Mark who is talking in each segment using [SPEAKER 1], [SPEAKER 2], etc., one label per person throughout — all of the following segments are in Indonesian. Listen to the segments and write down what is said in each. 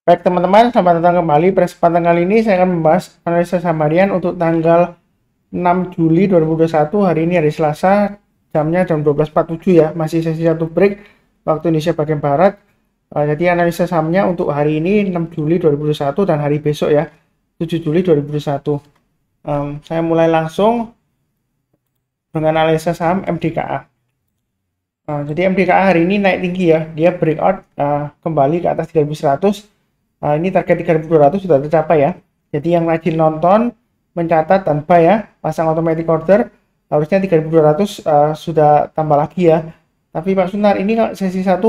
[SPEAKER 1] Baik teman-teman, selamat datang kembali. Pada kesempatan kali ini saya akan membahas analisa saham harian untuk tanggal 6 Juli 2021. Hari ini hari Selasa, jamnya jam 12.47 ya. Masih sesi satu break waktu Indonesia bagian Barat. Jadi analisa sahamnya untuk hari ini 6 Juli 2021 dan hari besok ya, 7 Juli 2021. Saya mulai langsung dengan analisa saham MDKA. Jadi MDKA hari ini naik tinggi ya. Dia breakout kembali ke atas 3100. Ini target 3200 sudah tercapai ya. Jadi yang rajin nonton, mencatat dan buy ya, pasang automatic order, harusnya 3200 sudah tambah lagi ya. Tapi Pak Sunar, ini kalau sesi 1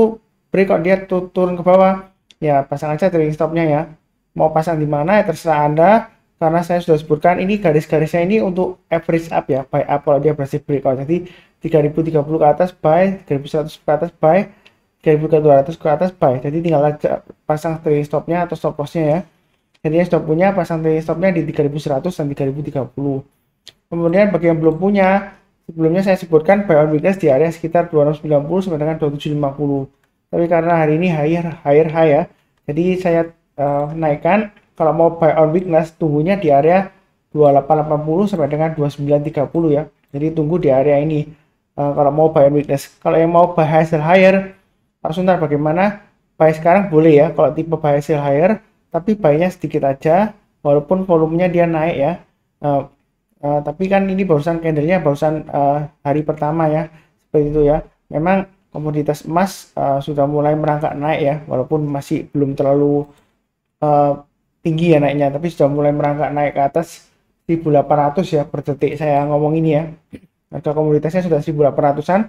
[SPEAKER 1] breakout dia turun ke bawah, ya pasang aja trading stopnya ya. Mau pasang di mana ya terserah Anda, karena saya sudah sebutkan ini garis-garisnya ini untuk average up ya, buy up kalau dia berhasil breakout. Jadi 3030 ke atas buy, 3100 ke atas buy, 3200 ke atas buy. Jadi tinggal aja pasang trading stopnya atau stop lossnya ya. Jadi yang sudah punya pasang trading stopnya di 3100 dan 3030. Kemudian bagi yang belum punya, sebelumnya saya sebutkan buy on weakness di area sekitar 290 sampai dengan 2750. Tapi karena hari ini higher high ya, jadi saya naikkan. Kalau mau buy on weakness, tunggunya di area 2880 sampai dengan 2930 ya. Jadi tunggu di area ini kalau mau buy on weakness. Kalau yang mau buy hasil higher, Pak Suntar bagaimana? Buy sekarang boleh ya kalau tipe buy hasil higher, tapi buy-nya sedikit aja walaupun volumenya dia naik ya. Tapi kan ini barusan candle-nya barusan hari pertama ya, seperti itu ya. Memang komoditas emas sudah mulai merangkak naik ya, walaupun masih belum terlalu tinggi ya naiknya, tapi sudah mulai merangkak naik ke atas 1800 ya per detik saya ngomong ini ya. Harga komoditasnya sudah 1800-an.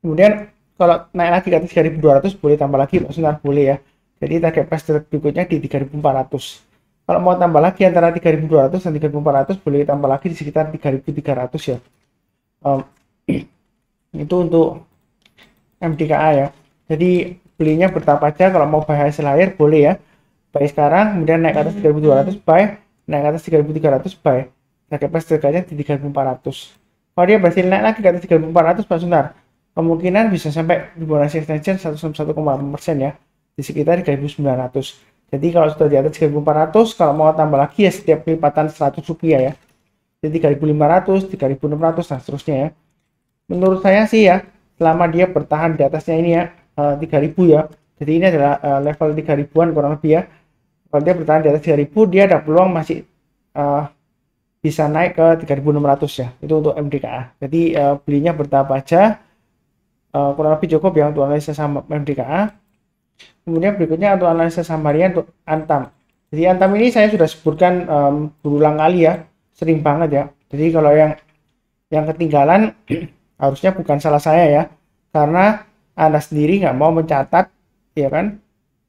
[SPEAKER 1] Kemudian kalau naik lagi ke atas 3200 boleh tambah lagi Pak Sunar, boleh ya. Jadi target price berikutnya di 3400. Kalau mau tambah lagi antara 3200 dan 3400 boleh tambah lagi di sekitar 3300 ya. Itu untuk MDKA ya. Jadi belinya bertahap aja, kalau mau buy hasil higher boleh ya. Buy sekarang, kemudian naik ke atas 3200 buy, naik ke atas 3300 buy. Target price terdegatnya di 3400. Kalau dia berhasil naik lagi ke atas 3400 Pak Sunar, kemungkinan bisa sampai Fibonacci extension 1,1,8% ya, di sekitar 1900. Jadi kalau sudah di atas 1400, kalau mau tambah lagi ya setiap kelipatan 100 rupiah ya. Jadi 3500, 3600 dan seterusnya ya. Menurut saya sih ya, selama dia bertahan di atasnya ini ya, 3000 ya. Jadi ini adalah level 3000-an kurang lebih ya. Kalau dia bertahan di atas 3000, dia ada peluang masih bisa naik ke 3600 ya. Itu untuk MDKA. Jadi belinya bertahap aja. Kurang lebih cukup ya untuk analisa saham MDKA. Kemudian berikutnya untuk analisa saham harian untuk Antam. Jadi Antam ini saya sudah sebutkan berulang kali ya, sering banget ya. Jadi kalau yang ketinggalan harusnya bukan salah saya ya, karena Anda sendiri nggak mau mencatat ya kan,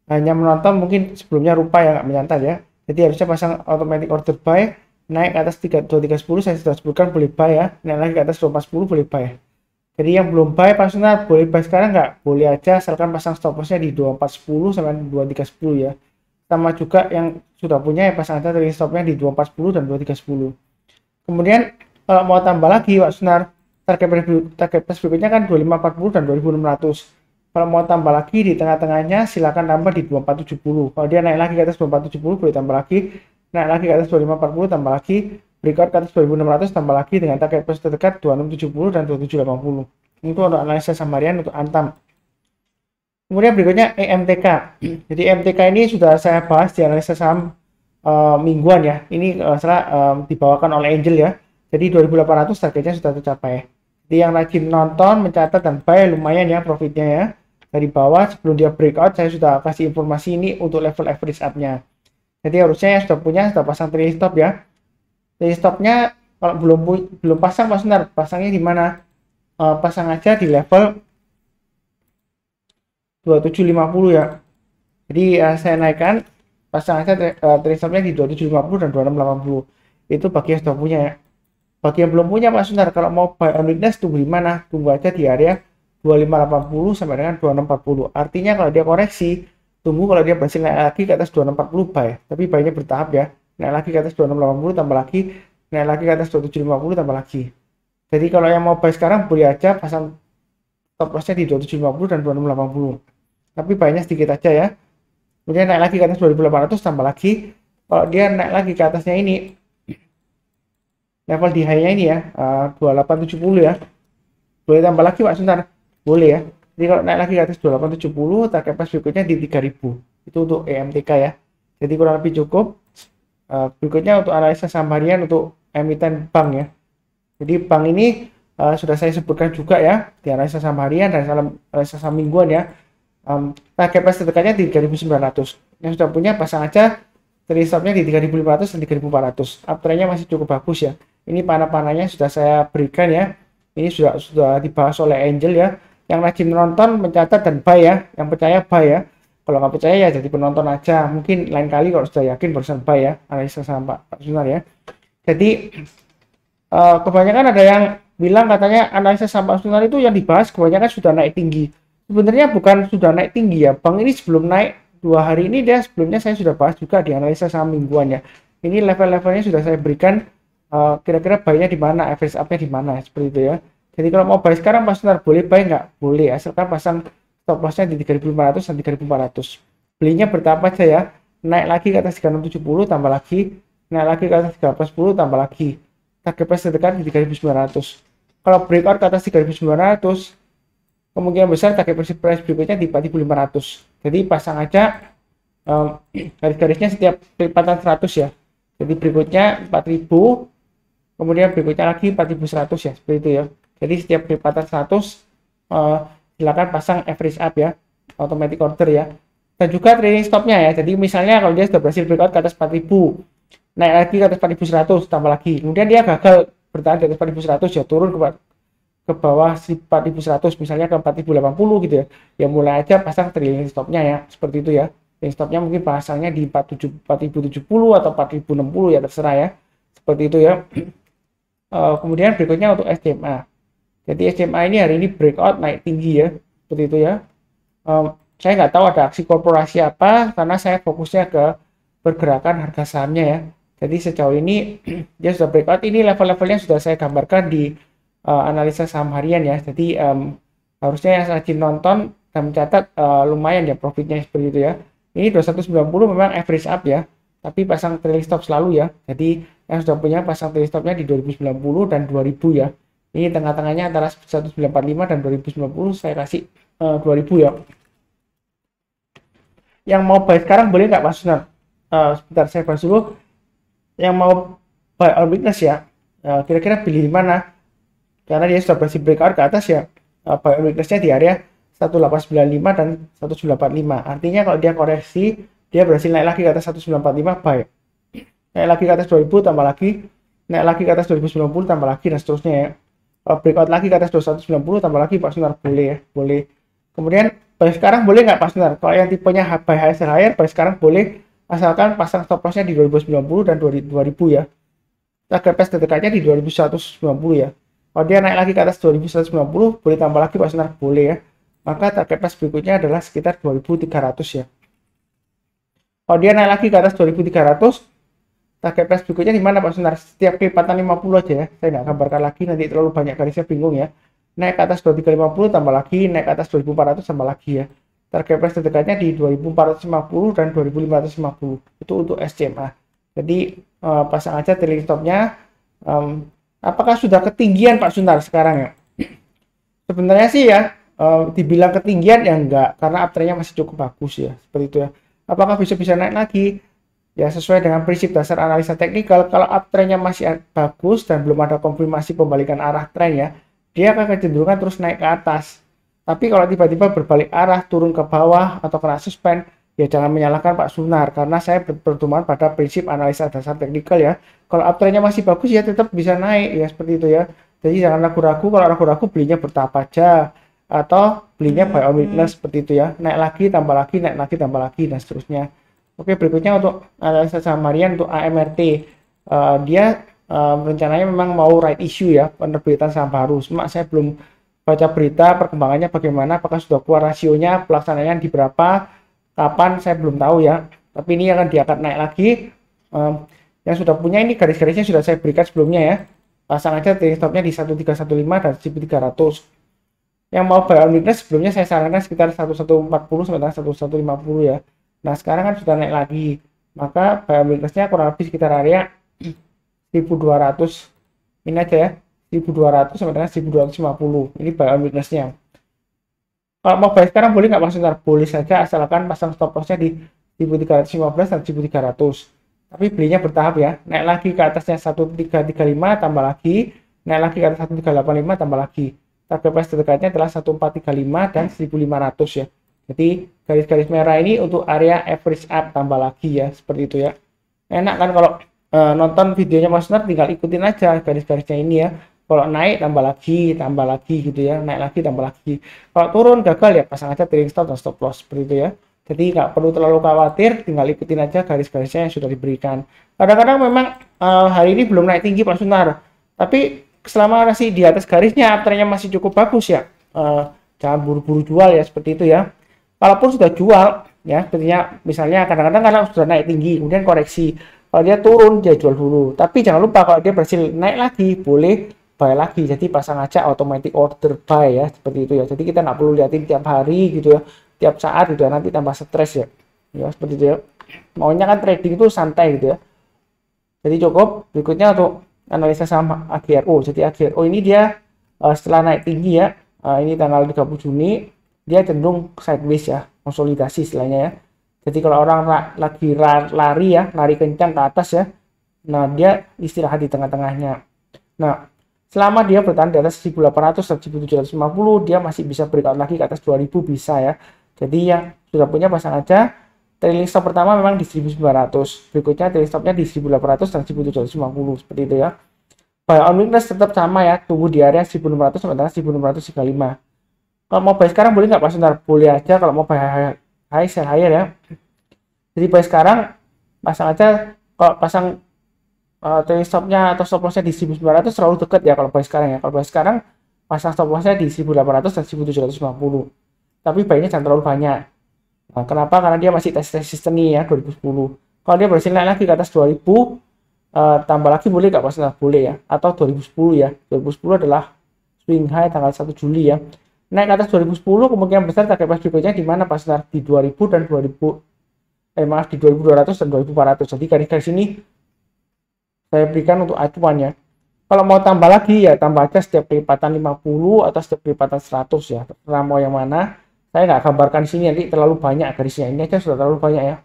[SPEAKER 1] hanya menonton, mungkin sebelumnya lupa ya nggak mencatat ya. Jadi harusnya pasang automatic order buy, naik ke atas 2310 saya sudah sebutkan boleh buy ya, naik lagi ke atas 2410 boleh buy. Jadi yang belum buy Pak Sunar boleh buy sekarang nggak? Boleh aja, asalkan pasang stop lossnya di 2410 sampai 2310 ya. Sama juga yang sudah punya ya pasang aja trading stopnya di 2410 dan 2310. Kemudian kalau mau tambah lagi Pak Sunar, target price berikutnya kan 2540 dan 2600. Kalau mau tambah lagi di tengah-tengahnya silakan tambah di 2470. Kalau dia naik lagi ke atas 2470 boleh tambah lagi, naik lagi ke atas 2540 tambah lagi, breakout ke atas 2600 tambah lagi dengan target price terdekat 2670 dan 2780. Itu untuk analisa saham harian untuk Antam. Kemudian berikutnya EMTK. Jadi EMTK ini sudah saya bahas di analisa saham mingguan ya. Ini salah dibawakan oleh Angel ya. Jadi 2800 targetnya sudah tercapai. Jadi yang rajin nonton, mencatat dan buy lumayan ya profitnya ya. Dari bawah sebelum dia breakout saya sudah kasih informasi ini untuk level average up-nya. Jadi harusnya yang sudah punya sudah pasang trading stop ya. Trading stopnya kalau belum pasang Mas Sunar, pasangnya di mana? Pasang aja di level 2750 ya. Jadi saya naikkan, pasang aja trading stopnya di 2750 dan 2680. Itu bagi yang sudah punya ya. Bagi yang belum punya Pak Sunar, kalau mau buy on weakness tunggu di mana? Tunggu aja di area 2580 sampai dengan 2640. Artinya kalau dia koreksi, tunggu kalau dia berhasil naik lagi ke atas 2640 buy. Tapi buy-nya bertahap ya. Naik lagi ke atas 2680 tambah lagi, naik lagi ke atas 2750 tambah lagi. Jadi kalau yang mau buy sekarang boleh aja pasang stop lossnya di 2750 dan 2680. Tapi buy-nya sedikit aja ya. kemudian naik lagi ke atas 2800 tambah lagi. Kalau dia naik lagi ke atasnya ini, level di high-nya ini ya, 2870 ya, boleh tambah lagi Pak Sunar, boleh ya. Jadi kalau naik lagi ke atas 2870, target price berikutnya di 3000, itu untuk EMTK ya. Jadi kurang lebih cukup. Berikutnya untuk analisa saham harian untuk emiten bank ya. Jadi bank ini sudah saya sebutkan juga ya di analisa saham harian dan analisa saham mingguan ya. Target price terdekatnya di 3900. Yang sudah punya pasang aja trailing stopnya di 3500 dan 3400. Uptrendnya masih cukup bagus ya. Ini panah-panahnya sudah saya berikan ya. Ini sudah dibahas oleh Angel ya. Yang rajin menonton, mencatat dan buy ya. Yang percaya buy ya. Kalau nggak percaya ya jadi penonton aja. Mungkin lain kali kalau sudah yakin barusan buy ya. Analisa saham Pak Sunar ya. Jadi kebanyakan ada yang bilang katanya analisa saham Pak Sunar itu yang dibahas kebanyakan sudah naik tinggi. Sebenarnya bukan sudah naik tinggi ya. Bank ini sebelum naik 2 hari ini dia sebelumnya saya sudah bahas juga di analisa saham mingguannya. Ini level-levelnya sudah saya berikan, kira-kira buy-nya di mana, average up-nya di mana seperti itu ya. Jadi kalau mau buy sekarang Pak Sunar boleh buy nggak? Boleh, asalkan pasang stop loss-nya di 3500 dan 3400. Belinya bertahap aja ya. Naik lagi ke atas 3670 tambah lagi, naik lagi ke atas 3810 tambah lagi. Target price terdekat di 3900. Kalau breakout ke atas 3900, kemungkinan besar target price berikutnya di 4500. Jadi pasang aja garis-garisnya setiap lipatan 100 ya. Jadi berikutnya 4000, kemudian berikutnya lagi 4100 ya, seperti itu ya. Jadi setiap lipatan 100 silakan pasang average up ya, automatic order ya. Dan juga trailing stopnya ya. Jadi misalnya kalau dia sudah berhasil breakout ke atas 4000, naik lagi ke atas 4100 tambah lagi. Kemudian dia gagal bertahan di atas 4100 ya, turun ke bawah 4100 misalnya ke 4080 gitu ya. Ya mulai aja pasang trailing stopnya ya, seperti itu ya. Trailing stopnya mungkin pasangnya di 4070 atau 4060 ya, terserah ya. Seperti itu ya. Kemudian berikutnya untuk SCMA. Jadi SCMA ini hari ini breakout naik tinggi ya, seperti itu ya. Saya nggak tahu ada aksi korporasi apa karena saya fokusnya ke pergerakan harga sahamnya ya. Jadi sejauh ini dia sudah breakout, ini level-levelnya sudah saya gambarkan di analisa saham harian ya. Jadi harusnya yang rajin nonton dan mencatat lumayan ya profitnya seperti itu ya. Ini 2190 memang average up ya, tapi pasang trailing stop selalu ya. Jadi yang sudah punya pasang trailing stopnya di 2090 dan 2000 ya. Ini tengah-tengahnya antara 1945 dan 2090, saya kasih 2000 ya. Yang mau buy sekarang boleh nggak Pak Sunar? Sebentar saya bahas dulu. Yang mau buy on weakness ya, kira-kira pilih di mana? Karena dia sudah berhasil breakout ke atas ya, buy on weakness-nya di area 1895 dan 1945. Artinya kalau dia koreksi, dia berhasil naik lagi ke atas 1945, buy. Naik lagi ke atas 2000 tambah lagi, naik lagi ke atas 2090 tambah lagi dan seterusnya ya. Breakout lagi ke atas 2190 tambah lagi Pak Sunar, boleh ya, boleh. Kemudian buy sekarang boleh nggak Pak Sunar? Kalau yang tipenya buy high sell higher, buy sekarang boleh, asalkan pasang stop loss-nya di 2090 dan 2000 ya. Target price terdekatnya di 2190 ya. Kalau dia naik lagi ke atas 2190, boleh tambah lagi Pak Sunar, boleh ya. Maka target price berikutnya adalah sekitar 2300 ya. Kalau dia naik lagi ke atas 2300, target price berikutnya di mana Pak Sunar? Setiap kelipatan 50 aja ya. Saya nggak gambarkan lagi, nanti terlalu banyak garisnya bingung ya. Naik ke atas 2350 tambah lagi, naik ke atas 2400 tambah lagi ya. Target price terdekatnya di 2450 dan 2550. Itu untuk SCMA. Jadi pasang aja trailing stopnya. Apakah sudah ketinggian Pak Sunar sekarang ya? Sebenarnya sih ya, dibilang ketinggian ya enggak, karena uptrendnya masih cukup bagus ya, seperti itu ya. Apakah bisa naik lagi? Ya sesuai dengan prinsip dasar analisa teknikal, kalau uptrendnya masih bagus dan belum ada konfirmasi pembalikan arah tren ya, dia akan kecenderungan terus naik ke atas. Tapi kalau tiba-tiba berbalik arah, turun ke bawah atau kena suspend, ya jangan menyalahkan Pak Sunar, karena saya berpedoman pada prinsip analisa dasar teknikal ya. Kalau uptrendnya masih bagus ya tetap bisa naik ya, seperti itu ya. Jadi jangan ragu-ragu, kalau ragu-ragu belinya bertahap aja, atau belinya buy on weakness seperti itu ya. Naik lagi, tambah lagi, naik lagi, tambah lagi, dan seterusnya. Oke, berikutnya untuk analisa saham harian untuk AMRT. Dia rencananya memang mau right issue ya, penerbitan saham baru. Cuma saya belum baca berita perkembangannya bagaimana, apakah sudah keluar rasionya, pelaksanaannya di berapa, kapan, saya belum tahu ya. Tapi ini akan diangkat naik lagi. Yang sudah punya ini garis-garisnya sudah saya berikan sebelumnya ya. Pasang aja trailing stopnya di 1315 dan 1300. Yang mau buy on weakness sebelumnya saya sarankan sekitar 1140 sampai 1150 ya. Nah, sekarang kan sudah naik lagi. Maka buy on weakness-nya kurang lebih sekitar area 1200. Ini aja ya. 1200 sampai dengan 1250. Ini buy on weakness-nya. Kalau mau buy sekarang boleh nggak Mas Suntar? Boleh saja asalkan pasang stop loss-nya di 1315 dan 1300. Tapi belinya bertahap ya. Naik lagi ke atasnya 1335 tambah lagi, naik lagi ke atas 1385 tambah lagi. Target price terdekatnya adalah 1435 dan 1500 ya. Jadi garis-garis merah ini untuk area average up tambah lagi ya, seperti itu ya. Enak kan kalau nonton videonya Mas Suntar, tinggal ikutin aja garis-garisnya ini ya. Kalau naik tambah lagi gitu ya, naik lagi tambah lagi. Kalau turun gagal ya pasang aja trailing stop dan stop loss seperti itu ya. Jadi nggak perlu terlalu khawatir, tinggal ikutin aja garis-garisnya yang sudah diberikan. Kadang-kadang memang hari ini belum naik tinggi Pak Sunar, tapi selama masih di atas garisnya, trennya masih cukup bagus ya. Jangan buru-buru jual ya, seperti itu ya. Kalaupun sudah jual ya, sepertinya misalnya kadang-kadang karena sudah naik tinggi, kemudian koreksi. Kalau dia turun, dia jual dulu. Tapi jangan lupa kalau dia berhasil naik lagi, boleh buy lagi. Jadi pasang aja automatic order buy ya, seperti itu ya. Jadi kita nggak perlu liatin tiap hari gitu ya, tiap saat gitu ya, nanti tambah stres ya. Ya seperti itu ya. Maunya kan trading itu santai gitu ya. Jadi cukup. Berikutnya untuk analisa saham AGRO. Jadi AGRO ini dia setelah naik tinggi ya, ini tanggal 30 Juni, dia cenderung sideways ya, konsolidasi istilahnya ya. Jadi kalau orang lagi lari ya, lari kencang ke atas ya, nah dia istirahat di tengah-tengahnya. Nah, selama dia bertahan di atas 1800 dan 1750, dia masih bisa breakout lagi ke atas 2000 bisa ya. Jadi yang sudah punya pasang aja. Trailing stop pertama memang di 1900, berikutnya trailing stopnya di 1800 dan 1750 seperti itu ya. Buy on weakness tetap sama ya, tunggu di area 1600 sampai dengan 1635. Kalau mau buy sekarang boleh nggak Pak Suntar? Boleh aja kalau mau buy high sell higher ya. Jadi buy sekarang pasang aja, kalau pasang trailing stopnya atau stop lossnya di 1900 terlalu dekat ya kalau buy sekarang ya. Kalau buy sekarang pasang stop lossnya di 1800 dan 1750. Tapi buy-nya jangan terlalu banyak. Nah, kenapa? Karena dia masih tes resisten nih ya 2010. Kalau dia berhasil naik lagi ke atas 2000, tambah lagi boleh nggak Pak Suntar? Boleh ya. Atau 2010 ya. 2010 adalah swing high tanggal 1 Juli ya. Naik ke atas 2010 kemungkinan besar target price berikutnya di mana Pak Suntar? Di 2000 dan 2000 maaf di 2200 dan 2400. Jadi garis-garis ini saya berikan untuk acuan ya. Kalau mau tambah lagi ya tambah aja setiap kelipatan 50 atau setiap kelipatan 100 ya. Terserah mau yang mana. Saya nggak gambarkan di sini, nanti terlalu banyak garisnya. Ini aja sudah terlalu banyak ya.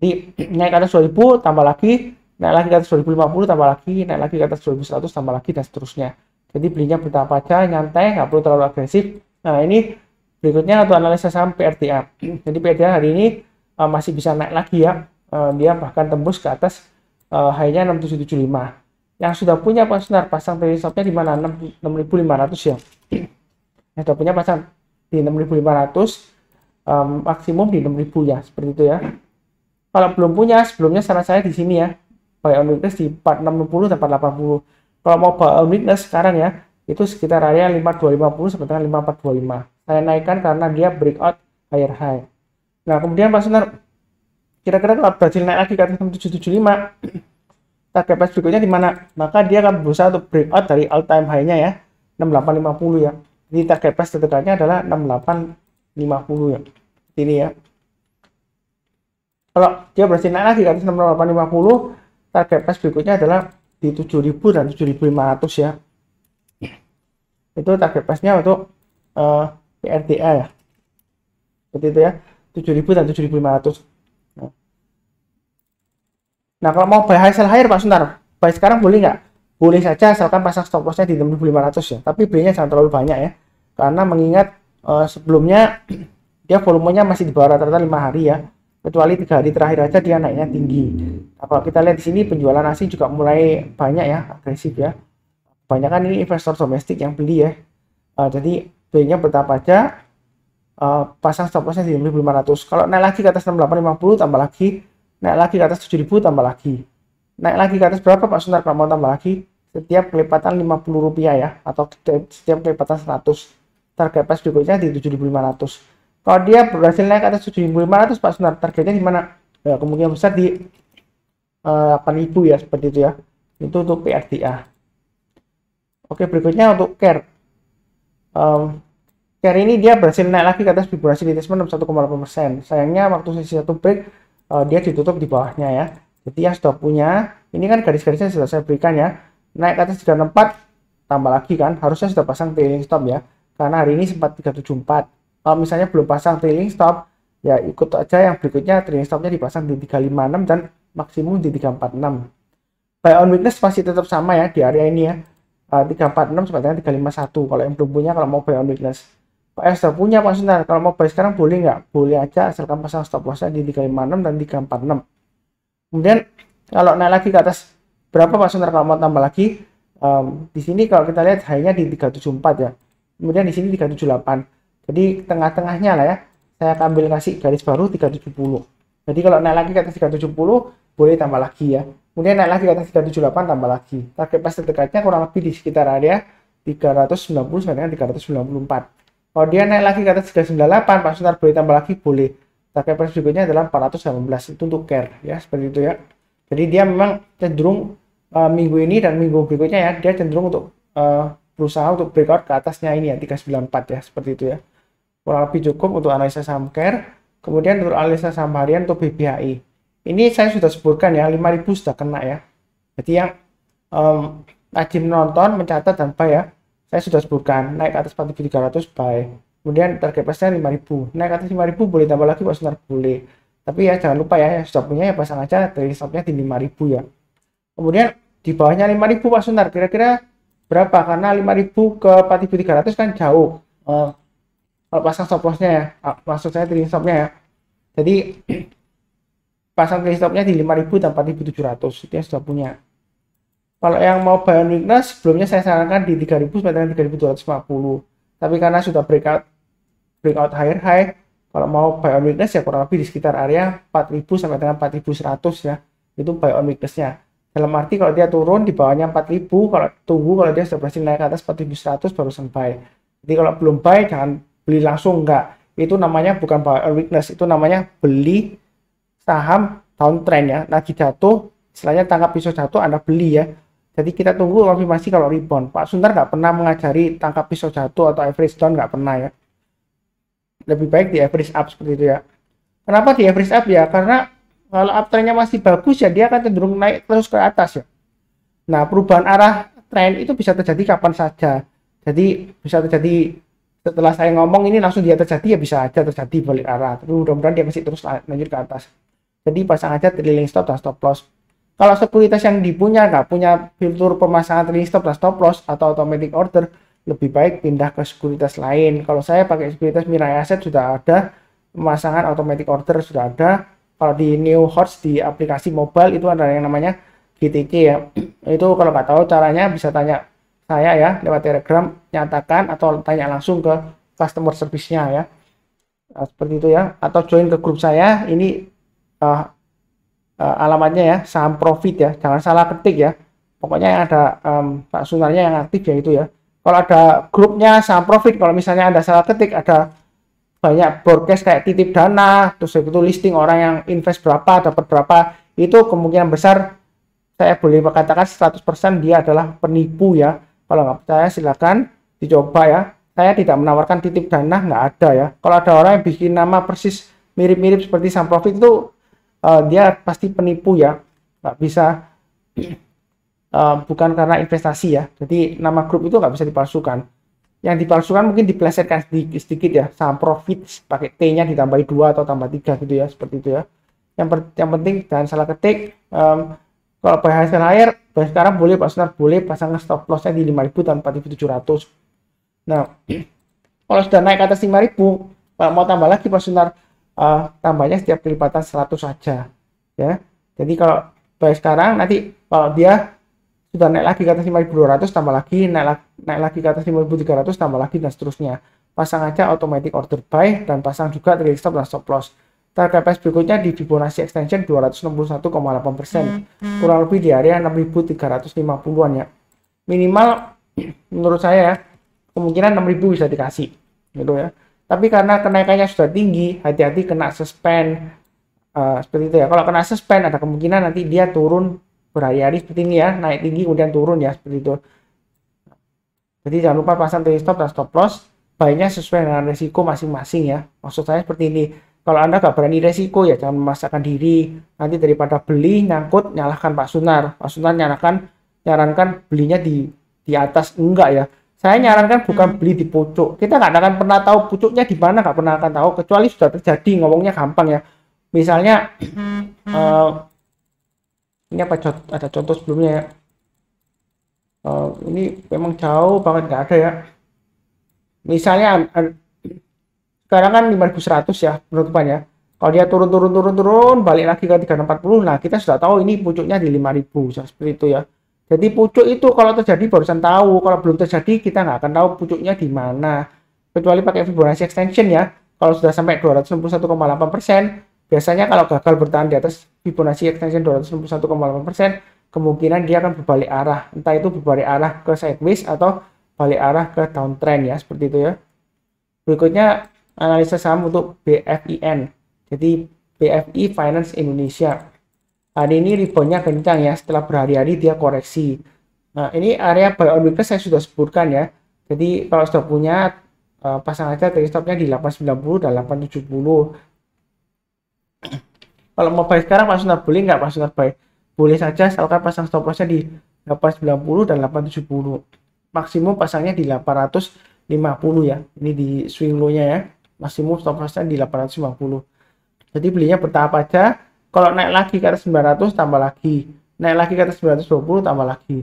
[SPEAKER 1] Jadi naik ke atas 2000 tambah lagi, naik lagi ke atas 2050 tambah lagi, naik lagi ke atas 2100 tambah lagi, dan seterusnya. Jadi belinya bertahap aja, nyantai, nggak perlu terlalu agresif. Nah ini berikutnya untuk analisa saham PRTA. Jadi PRTA hari ini masih bisa naik lagi ya. Dia bahkan tembus ke atas high-nya 6775. Yang sudah punya Pak Sunar pasang trailing stop-nya di mana? 6500 ya. Yang sudah punya pasang di 6500, maksimum di 6000 ya, seperti itu ya. Kalau belum punya, sebelumnya saran saya di sini ya, buy on weakness di 4660 dan 480. Kalau mau buy on weakness sekarang ya, itu sekitar area 5250 sampai dengan 5425. Saya naikkan karena dia breakout higher high. Nah kemudian Pak Sunar, kira-kira kalau berhasil naik lagi ke atas 6775, target price berikutnya di mana? Maka dia akan berusaha untuk breakout dari all time high-nya ya, 6850 ya. Jadi target price terdekatnya adalah 6850 ya. Ini ya. Kalau dia berhasil naik lagi ke atas 6850, target price berikutnya adalah di 7000 dan 7500 ya. Itu target price-nya untuk PRTA ya. Seperti itu ya. 7000 dan 7500. Nah, kalau mau buy high sell higher Pak Suntar, buy sekarang boleh nggak? Boleh saja asalkan pasang stop loss-nya di 6500 ya. Tapi belinya jangan terlalu banyak ya. Karena mengingat sebelumnya dia volumenya masih di bawah rata-rata 5 hari ya. Kecuali 3 hari terakhir aja dia naiknya tinggi. Nah, kalau kita lihat di sini penjualan asing juga mulai banyak ya, agresif ya. Kebanyakan ini investor domestik yang beli ya. Jadi belinya bertahap aja, pasang stop loss-nya di 6500. Kalau naik lagi ke atas 6850 tambah lagi, naik lagi ke atas 7000 tambah lagi. Naik lagi ke atas berapa Pak Suntar kalau mau tambah lagi? Setiap kelipatan Rp50 ya, atau setiap kelipatan 100. Target price berikutnya di 7500. Kalau dia berhasil naik ke atas 7500 Pak Suntar, targetnya di mana? Ya, kemungkinan besar di 8000 ya, seperti itu ya. Itu untuk PRTA. Oke, berikutnya untuk CARE. Carry ini dia berhasil naik lagi ke atas Fibonacci retracement 61,8%. Sayangnya waktu sesi satu break dia ditutup di bawahnya ya. Jadi yang sudah punya, ini kan garis-garisnya sudah saya berikan ya. Naik ke atas 364, tambah lagi kan. Harusnya sudah pasang trailing stop ya. Karena hari ini sempat 374. Kalau misalnya belum pasang trailing stop, ya ikut aja yang berikutnya trailing stopnya dipasang di 356 dan maksimum di 346. Buy on weakness masih tetap sama ya di area ini ya. 346 sampai dengan 351 kalau yang belum punya, kalau mau buy on weakness. Pak yang sudah punya Pak Sunar, kalau mau buy sekarang boleh nggak? Boleh aja, asalkan pasang stop lossnya di 356 dan 346. Kemudian kalau naik lagi ke atas berapa Pak Sunar kalau mau tambah lagi? Di sini kalau kita lihat high-nya di 374 ya. Kemudian di sini 378. Jadi tengah-tengahnya lah ya. Saya ambil kasih garis baru 370. Jadi kalau naik lagi ke atas 370 boleh tambah lagi ya. Kemudian naik lagi ke atas 378 tambah lagi. Target price terdekatnya kurang lebih di sekitar area 390 sampai dengan 394. Kalau dia naik lagi ke atas 398, Pak Sunar boleh tambah lagi, boleh. Target price berikutnya adalah 418, itu untuk care ya, seperti itu ya. Jadi dia memang cenderung minggu ini dan minggu berikutnya ya, dia cenderung untuk berusaha untuk breakout ke atasnya ini ya, 394 ya, seperti itu ya. Kurang lebih cukup untuk analisa saham care. Kemudian untuk analisa saham harian untuk BBHI. Ini saya sudah sebutkan ya, 5.000 sudah kena ya. Jadi yang rajin menonton, mencatat dan buy ya, saya sudah sebutkan naik ke atas 4.300 buy. Kemudian target price-nya 5.000. Naik ke atas 5.000 boleh tambah lagi Pak Sunar, boleh. Tapi ya jangan lupa ya, yang sudah punya ya pasang aja trailing stop-nya di 5.000 ya. Kemudian di bawahnya 5.000 Pak Sunar, kira-kira berapa? Karena 5.000 ke 4.300 kan jauh. Kalau pasang stop loss-nya ya, maksud saya trailing stop-nya ya. Jadi pasang trailing stop-nya di 5.000 dan 4.700, itu yang sudah punya. Kalau yang mau buy on weakness, sebelumnya saya sarankan di 3.000 sampai dengan 3.250. Tapi karena sudah breakout higher high, kalau mau buy on weakness ya kurang lebih di sekitar area 4.000 sampai dengan 4.100 ya. Itu buy on weakness-nya. Dalam arti kalau dia turun di bawahnya 4.000, kalau tunggu kalau dia sudah berhasil naik ke atas 4.100 baru buy. Jadi kalau belum buy jangan beli langsung, enggak. Itu namanya bukan buy on weakness, itu namanya beli saham downtrend ya. Lagi jatuh, istilahnya tangkap pisau jatuh Anda beli ya. Jadi kita tunggu konfirmasi kalau rebound. Pak Sunar nggak pernah mengajari tangkap pisau jatuh atau average down, nggak pernah ya. Lebih baik di average up seperti itu ya. Kenapa di average up ya? Karena kalau uptrendnya masih bagus ya dia akan cenderung naik terus ke atas ya. Nah perubahan arah tren itu bisa terjadi kapan saja. Jadi bisa terjadi setelah saya ngomong ini langsung dia terjadi ya, bisa aja terjadi balik arah. Tapi mudah-mudahan dia masih terus lanjut ke atas. Jadi pasang aja trailing stop dan stop loss. Kalau sekuritas yang dipunya nggak punya fitur pemasangan trailing stop dan stop loss atau automatic order, lebih baik pindah ke sekuritas lain. Kalau saya pakai sekuritas Mirai Asset sudah ada pemasangan automatic order, sudah ada. Kalau di New Horse di aplikasi mobile itu ada yang namanya GTC ya. Itu kalau nggak tahu caranya bisa tanya saya ya lewat Telegram, nyatakan atau tanya langsung ke customer service-nya ya. Nah, seperti itu ya. Atau join ke grup saya. Ini alamatnya ya, saham profit ya, jangan salah ketik ya. Pokoknya yang ada Pak Sunarnya yang aktif ya itu ya. Kalau ada grupnya saham profit, kalau misalnya Anda salah ketik, ada banyak broadcast kayak titip dana, terus itu listing orang yang invest berapa, dapat berapa, itu kemungkinan besar saya boleh katakan 100% dia adalah penipu ya. Kalau nggak percaya silakan dicoba ya. Saya tidak menawarkan titip dana, nggak ada ya. Kalau ada orang yang bikin nama persis mirip-mirip seperti saham profit itu dia pasti penipu ya, nggak bisa bukan karena investasi ya. Jadi nama grup itu nggak bisa dipalsukan. Yang dipalsukan mungkin diplesetkan sedikit ya, saham profit pakai T-nya ditambahi 2 atau tambah 3 gitu ya, seperti itu ya. Yang penting jangan salah ketik. Kalau buy hasil air, buy sekarang boleh Pak Sunar, boleh pasang stop loss-nya di 5.000 dan 4.700. Nah, kalau sudah naik ke atas 5.000, kalau mau tambah lagi Pak Sunar, tambahnya setiap kelipatan 100 saja ya. Jadi kalau buy sekarang, nanti kalau dia sudah naik lagi ke atas 5.200 tambah lagi, naik lagi ke atas 5.300 tambah lagi dan seterusnya. Pasang aja automatic order buy dan pasang juga trailing stop dan stop loss. Target price berikutnya di Fibonacci extension 261,8%, kurang lebih di area 6.350-an ya. Minimal menurut saya ya, kemungkinan 6.000 bisa dikasih gitu ya. Tapi karena kenaikannya sudah tinggi, hati-hati kena suspend. Seperti itu ya. Kalau kena suspend ada kemungkinan nanti dia turun berhari-hari seperti ini ya, naik tinggi kemudian turun ya, seperti itu. Jadi jangan lupa pasang trailing stop dan stop loss. baiknya sesuai dengan resiko masing-masing ya. Maksud saya seperti ini. Kalau Anda nggak berani resiko ya jangan memaksakan diri. Nanti daripada beli nyangkut nyalahkan Pak Sunar. Pak Sunar nyarankan belinya di atas, enggak ya. Saya nyarankan bukan beli di pucuk. Kita nggak akan pernah tahu pucuknya di mana, nggak pernah akan tahu kecuali sudah terjadi. Ngomongnya gampang ya. Misalnya ini apa ada contoh sebelumnya ya. Ini memang jauh banget nggak ada ya. Misalnya sekarang kan 5.100 ya penutupannya. Kalau dia turun balik lagi ke 340, nah kita sudah tahu ini pucuknya di 5.000 seperti itu ya. Jadi pucuk itu kalau terjadi barusan tahu, kalau belum terjadi kita nggak akan tahu pucuknya di mana. Kecuali pakai Fibonacci extension ya. Kalau sudah sampai 261,8%, biasanya kalau gagal bertahan di atas Fibonacci extension 261,8%, kemungkinan dia akan berbalik arah. Entah itu berbalik arah ke sideways atau balik arah ke downtrend ya, seperti itu ya. Berikutnya analisa saham untuk BFIN. Jadi BFI Finance Indonesia. Hari ini reboundnya kencang ya, setelah berhari-hari dia koreksi. Nah ini area buy on weakness saya sudah sebutkan ya. Jadi kalau sudah punya pasang aja trailing stopnya di 890 dan 870. Kalau mau buy sekarang Pak Sunar boleh nggak Pak Sunar buy? Boleh saja, asalkan pasang stop lossnya di 890 dan 870. Maksimum pasangnya di 850 ya. Ini di swing low-nya ya. Maksimum stop lossnya di 850. Jadi belinya bertahap aja. Kalau naik lagi ke atas 900 tambah lagi. Naik lagi ke atas 920 tambah lagi.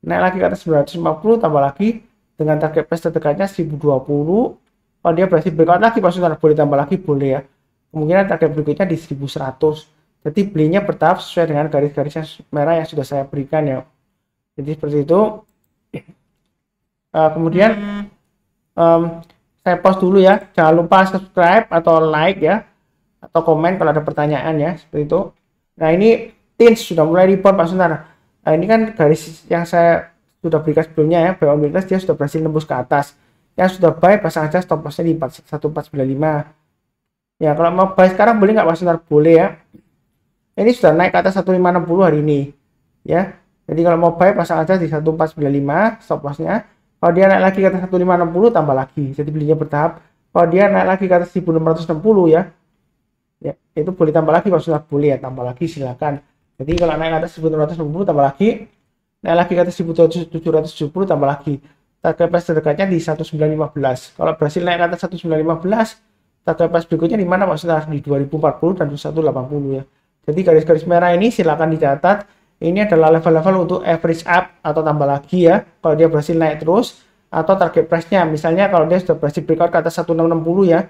[SPEAKER 1] Naik lagi ke atas 950 tambah lagi. Dengan target price terdekatnya 1020. Kalau dia berhasil breakout lagi Pak Sunar boleh tambah lagi, boleh ya. Kemungkinan target berikutnya di 1100. Jadi belinya bertahap sesuai dengan garis-garis merah yang sudah saya berikan ya. Jadi seperti itu. Kemudian saya pause dulu ya. Jangan lupa subscribe atau like ya, atau komen kalau ada pertanyaan ya, seperti itu. Nah ini TINS sudah mulai rebound Pak Sunar. Nah ini kan garis yang saya sudah berikan sebelumnya ya, buy on weakness dia sudah berhasil nembus ke atas. Yang sudah buy pasang aja stop lossnya di 1495. Ya kalau mau buy sekarang boleh nggak Pak Sunar? Boleh ya. Ini sudah naik ke atas 1560 hari ini ya. Jadi kalau mau buy pasang aja di 1495 stop lossnya. Kalau dia naik lagi ke atas 1560 tambah lagi. Jadi belinya bertahap. Kalau dia naik lagi ke atas 1660 ya, itu boleh tambah lagi Pak Sunar, boleh ya, tambah lagi silakan. Jadi kalau naik ke atas 1660 tambah lagi, naik lagi ke atas 1770 tambah lagi. Target price terdekatnya di 1915. Kalau berhasil naik ke atas 1915, target price berikutnya di mana Pak Sunar? Di 2040 dan 2180 ya. Jadi garis-garis merah ini silakan dicatat. Ini adalah level-level untuk average up atau tambah lagi ya. Kalau dia berhasil naik terus, atau target price-nya. Misalnya kalau dia sudah berhasil breakout ke atas 1660 ya,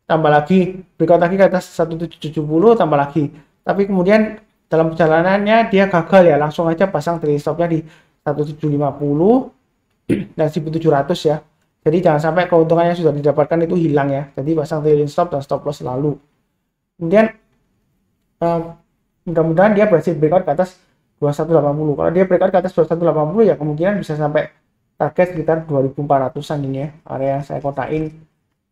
[SPEAKER 1] tambah lagi, breakout lagi ke atas 1770 tambah lagi. Tapi kemudian dalam perjalanannya dia gagal ya, langsung aja pasang trailing stopnya di 1750 dan 1700 ya. Jadi jangan sampai keuntungan yang sudah didapatkan itu hilang ya. Jadi pasang trailing stop dan stop loss selalu. Kemudian mudah-mudahan dia berhasil breakout ke atas 2180. Kalau dia breakout ke atas 2180 ya kemungkinan bisa sampai target sekitar 2400-an ini ya, area yang saya kotain.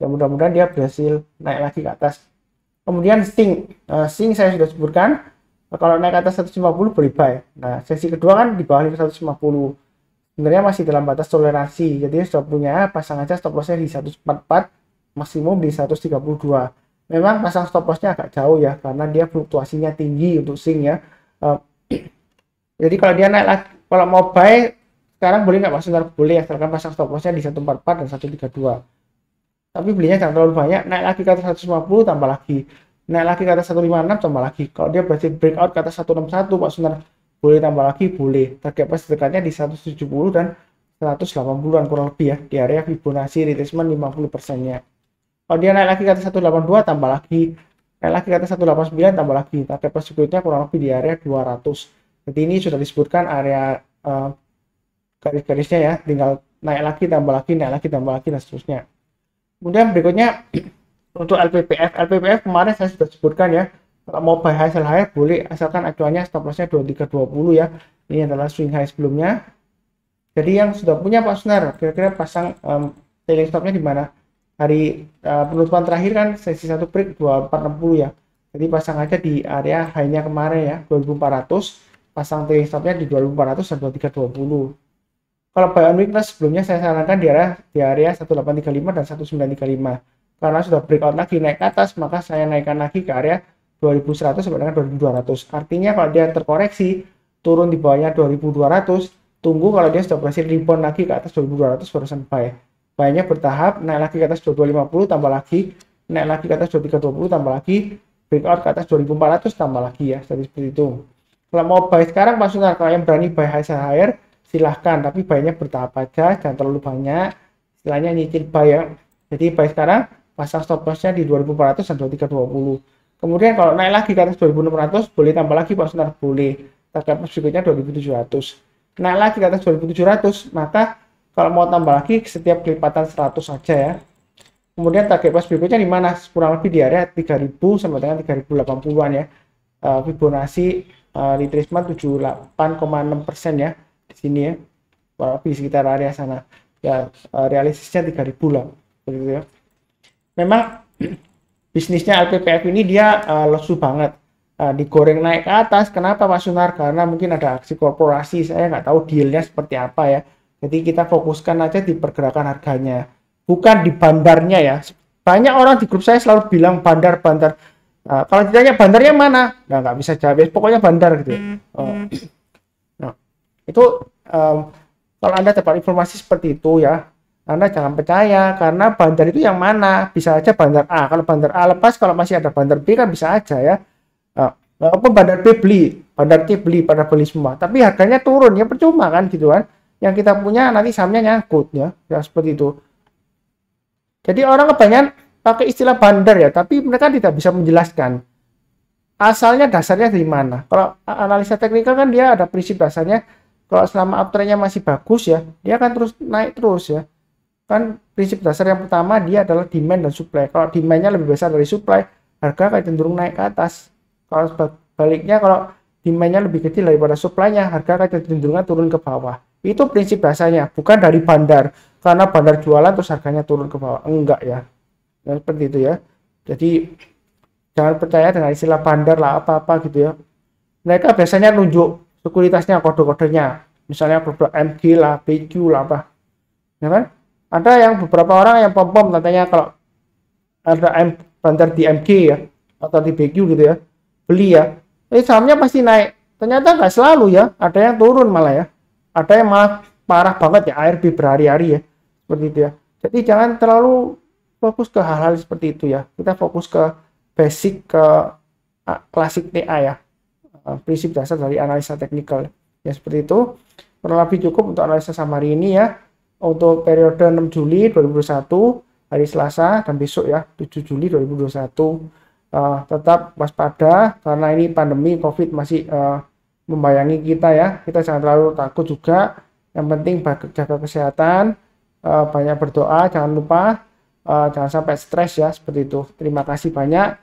[SPEAKER 1] Ya mudah-mudahan dia berhasil naik lagi ke atas. Kemudian Sting saya sudah sebutkan, kalau naik ke atas 150 boleh buy. Nah sesi kedua kan di bawah 150, sebenarnya masih dalam batas toleransi. Jadi sudah punya pasang aja stop lossnya di 144, maksimum di 132. Memang pasang stop lossnya agak jauh ya, karena dia fluktuasinya tinggi untuk Sting ya. Jadi kalau dia naik lagi, kalau mau buy sekarang boleh nggak Pak Sunar? Boleh, asalkan pasang stop lossnya di 144 dan 132. Tapi belinya jangan terlalu banyak. Naik lagi ke atas 150 tambah lagi. Naik lagi ke atas 156 tambah lagi. Kalau dia berhasil breakout ke atas 161 Pak Sunar, boleh tambah lagi, boleh. Target price dekatnya di 170 dan 180-an kurang lebih ya, di area Fibonacci retracement 50%-nya. Kalau dia naik lagi ke atas 182 tambah lagi. Naik lagi ke atas 189 tambah lagi. Target price berikutnya kurang lebih di area 200. Jadi ini sudah disebutkan area garis-garisnya ya, tinggal naik lagi tambah lagi, naik lagi tambah lagi dan seterusnya. Kemudian berikutnya untuk LPPF kemarin saya sudah sebutkan ya, kalau mau buy high sell high boleh, asalkan acuannya stop lossnya 2320 ya. Ini adalah swing high sebelumnya. Jadi yang sudah punya Pak Sunar kira-kira pasang trailing stopnya di mana? Hari penutupan terakhir kan sesi 1 break 2460 ya. Jadi pasang aja di area high-nya kemarin ya, 2400, pasang trailing stopnya di 2400 dan 2320. Kalau buy on weakness sebelumnya saya sarankan di area 1835 dan 1935. Karena sudah breakout lagi naik ke atas, maka saya naikkan lagi ke area 2100 sampai dengan 2200. Artinya kalau dia terkoreksi turun di bawahnya 2200, tunggu kalau dia sudah berhasil rebound lagi ke atas 2200 barusan buy. Buy-nya bertahap, naik lagi ke atas 2250 tambah lagi, naik lagi ke atas 2320 tambah lagi, breakout ke atas 2400 tambah lagi ya, seperti itu. Kalau mau buy sekarang Pak Sunar, kalau yang berani buy high sell higher silahkan, tapi buy-nya bertahap aja, jangan terlalu banyak, istilahnya nyicil buy ya. Jadi buy sekarang pasang stop loss-nya di 2400 dan 2320. Kemudian kalau naik lagi ke atas 2600 boleh tambah lagi Pak Sunar, boleh. Target loss berikutnya 2700. Naik lagi ke atas 2700, maka kalau mau tambah lagi setiap kelipatan 100 saja ya. Kemudian target loss berikutnya di mana? Kurang lebih di area 3000 sampai dengan 3080-an ya. Fibonacci retracement 78,6% ya di sini ya, di sekitar area sana ya. Realistisnya 3000 lah begitu ya. Memang bisnisnya LPPF ini dia lesu banget, digoreng naik ke atas. Kenapa Pak Sunar? Karena mungkin ada aksi korporasi, saya nggak tahu dealnya seperti apa ya. Jadi kita fokuskan aja di pergerakan harganya, bukan di bandarnya ya. Banyak orang di grup saya selalu bilang bandar. Kalau ditanya bandarnya mana, nggak bisa jawab. Pokoknya bandar gitu. Nah, itu kalau Anda dapat informasi seperti itu ya, Anda jangan percaya, karena bandar itu yang mana? Bisa aja bandar A. Kalau bandar A lepas, kalau masih ada bandar B kan bisa aja ya. Walaupun bandar B beli, bandar C beli, pada beli semua, tapi harganya turun ya percuma kan gitu kan. Yang kita punya nanti sahamnya nyangkut ya, ya seperti itu. Jadi orang kebanyakan pakai istilah bandar ya, tapi mereka tidak bisa menjelaskan asalnya dasarnya dari mana. Kalau analisa teknikal kan dia ada prinsip dasarnya. Kalau selama uptrendnya masih bagus ya, dia akan terus naik terus ya. Kan prinsip dasar yang pertama dia adalah demand dan supply. Kalau demandnya lebih besar dari supply, harga akan cenderung naik ke atas. Kalau sebaliknya, kalau demandnya lebih kecil daripada supply-nya, harga akan cenderung turun ke bawah. Itu prinsip dasarnya, bukan dari bandar. Karena bandar jualan terus harganya turun ke bawah. Enggak ya. Ya seperti itu ya. Jadi jangan percaya dengan istilah bandar lah apa-apa gitu ya. Mereka biasanya nunjuk sekuritasnya, kode-kodenya. Misalnya produk MG lah, BQ lah apa. Ya kan? Ada yang beberapa orang yang pom-pom katanya kalau ada bandar di MG ya atau di BQ gitu ya, beli ya, sahamnya pasti naik. Ternyata nggak selalu ya, ada yang turun malah ya, ada yang malah parah banget ya, ARB berhari-hari ya, seperti itu ya. Jadi jangan terlalu fokus ke hal-hal seperti itu ya, kita fokus ke basic, ke klasik TA ya, prinsip dasar dari analisa teknikal ya, seperti itu. Kurang lebih cukup untuk analisa saham hari ini ya. Untuk periode 6 Juli 2021 hari Selasa dan besok ya 7 Juli 2021, tetap waspada karena ini pandemi COVID masih membayangi kita ya. Kita jangan terlalu takut juga, yang penting jaga kesehatan, banyak berdoa, jangan lupa, jangan sampai stres ya, seperti itu. Terima kasih banyak.